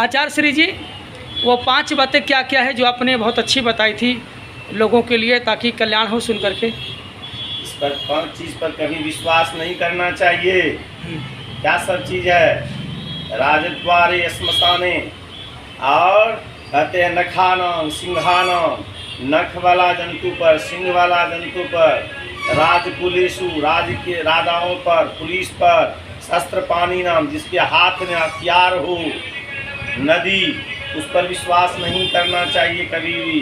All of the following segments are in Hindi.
आचार्य श्री जी, वो 5 बातें क्या क्या है जो आपने बहुत अच्छी बताई थी लोगों के लिए, ताकि कल्याण हो सुन करके? इस पर 5 चीज़ पर कभी विश्वास नहीं करना चाहिए। क्या सब चीज़ है? राजद्वारे श्मशाने, और कहते हैं नखानाम सिंहानाम, नख वाला जंतु पर, सिंह वाला जंतु पर, राजकुलेशु राज के राजाओं पर, पुलिस पर, शस्त्र पानी नाम जिसके हाथ में हथियार हो, नदी, उस पर विश्वास नहीं करना चाहिए कभी भी।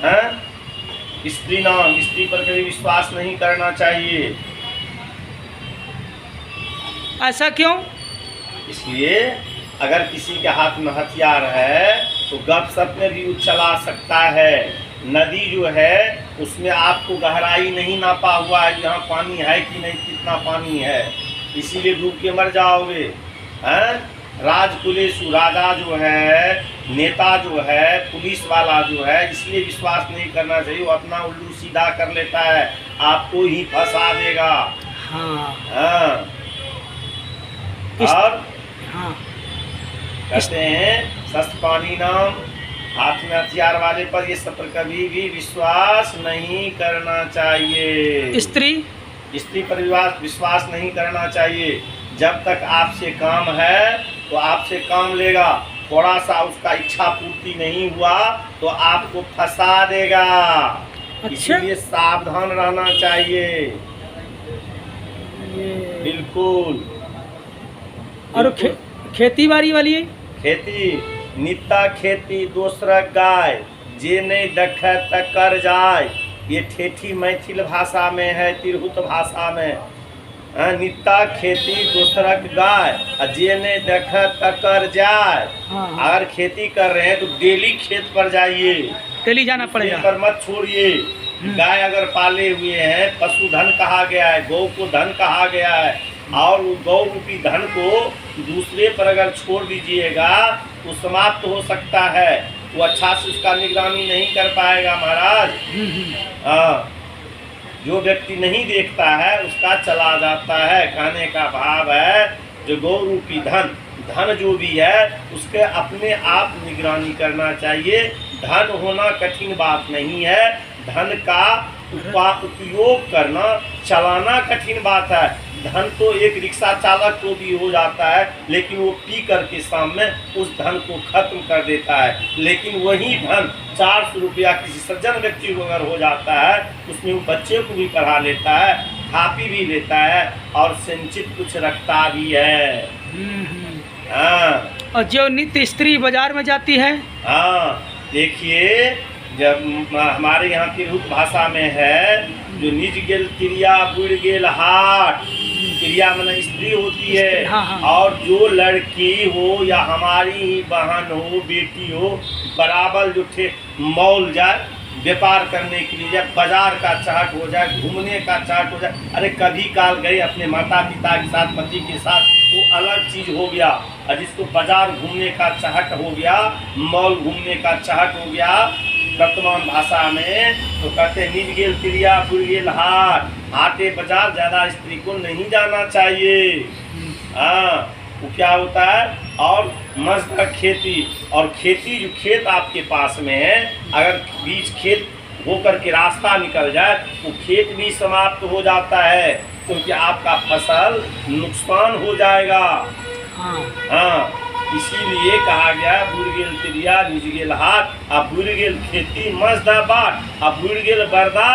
हैं? स्त्री नाम, स्त्री पर कभी विश्वास नहीं करना चाहिए। ऐसा क्यों? इसलिए अगर किसी के हाथ में हथियार है तो गपशप में भी वो चला सकता है। नदी जो है उसमें आपको गहराई नहीं नापा हुआ है, यहाँ पानी है कि नहीं, कितना पानी है, इसीलिए डूब के मर जाओगे। हैं? राजकुलेशु राजा जो है, नेता जो है, पुलिस वाला जो है, इसलिए विश्वास नहीं करना चाहिए। वो अपना उल्लू सीधा कर लेता है, आपको ही फंसा देगा। हाँ। हाँ। और हाँ, कहते हैं शस्त्र पानी नाम, हाथ में हथियार वाले पर, ये सब पर कभी भी विश्वास नहीं करना चाहिए। स्त्री पर विश्वास नहीं करना चाहिए। जब तक आपसे काम है तो आपसे काम लेगा, थोड़ा सा उसका इच्छा पूर्ति नहीं हुआ तो आपको फंसा देगा। अच्छा? इसीलिए सावधान रहना चाहिए। बिल्कुल। और खेती बाड़ी वाली है? खेती नित्ता खेती दोसरा गाय, जे नहीं देखे तकर जाय, ये ठेठी मैथिल भाषा में है, तिरहुत भाषा में। नित्ता खेती दोसरक गाय, जे नहीं देखे तकर जाय। हाँ। अगर खेती कर रहे हैं तो डेली खेत पर जाइए, डेली जाना पड़ेगा, पर मत छोड़िए। गाय अगर पाले हुए हैं, पशुधन कहा गया है, गौ को धन कहा गया है, और वो गौ रूपी धन को दूसरे पर अगर छोड़ दीजिएगा तो समाप्त हो सकता है। वो अच्छा से उसका निगरानी नहीं कर पाएगा महाराज। हाँ, जो व्यक्ति नहीं देखता है उसका चला जाता है। कहने का भाव है जो गौ रूपी धन जो भी है उसके अपने आप निगरानी करना चाहिए। धन होना कठिन बात नहीं है, धन का उपयोग करना, चलाना कठिन बात है। धन तो एक रिक्शा चालक को भी हो जाता है, लेकिन वो पी करके शाम में उस धन को खत्म कर देता है। लेकिन वही धन 400 रुपया किसी सज्जन व्यक्ति को अगर हो जाता है, उसमें वो बच्चे को भी पढ़ा लेता है, खा पी भी लेता है और संचित कुछ रखता भी है। हाँ। और जो नित्य स्त्री बाजार में जाती है, हाँ, देखिए जब हमारे यहाँ की रूप भाषा में है, जो निज गेल क्रिया बुढ़ गेल हाट, क्रिया मन स्त्री होती है। हाँ, हाँ। और जो लड़की हो या हमारी ही बहन हो, बेटी हो, बराबर जो थे मॉल जाए व्यापार करने के लिए, जब बाजार का चाहत हो जाए, घूमने का चाहत हो जाए, अरे कभी काल गए अपने माता पिता के साथ, पति के साथ, वो अलग चीज़ हो गया। और जिसको बाजार घूमने का चाहत हो गया, मॉल घूमने का चाहत हो गया वर्तमान भाषा में, तो कहते निज गेल क्रिया बुढ़ गेल हाट, हाटे बाजार ज़्यादा स्त्री को नहीं जाना चाहिए। हाँ, वो क्या होता है? और मस्त खेती, और खेती जो खेत आपके पास में है, अगर बीच खेत होकर के रास्ता निकल जाए वो खेत भी समाप्त हो जाता है, क्योंकि आपका फसल नुकसान हो जाएगा। हाँ, इसीलिए कहा गया बुढ़ गेल क्रिया निज गेल हाट, अब बुढ़ गेल खेती मस्त बाट, अब बुढ़ गेल बरदा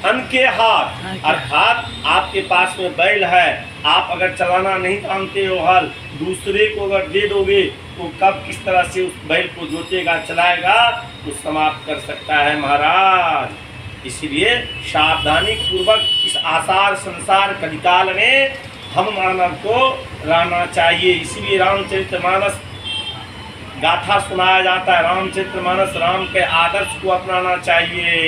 अन्न के हाथ। अर्थात आपके पास में बैल है, आप अगर चलाना नहीं जानते हो हल, दूसरे को अगर दे दोगे तो कब किस तरह से उस बैल को जोतेगा, चलाएगा, तो समाप्त कर सकता है महाराज। इसलिए सावधानी पूर्वक इस आसार संसार कलिकाल में हम मानव को रहना चाहिए। इसीलिए रामचरितमानस गाथा सुनाया जाता है। रामचरितमानस, राम के आदर्श को अपनाना चाहिए।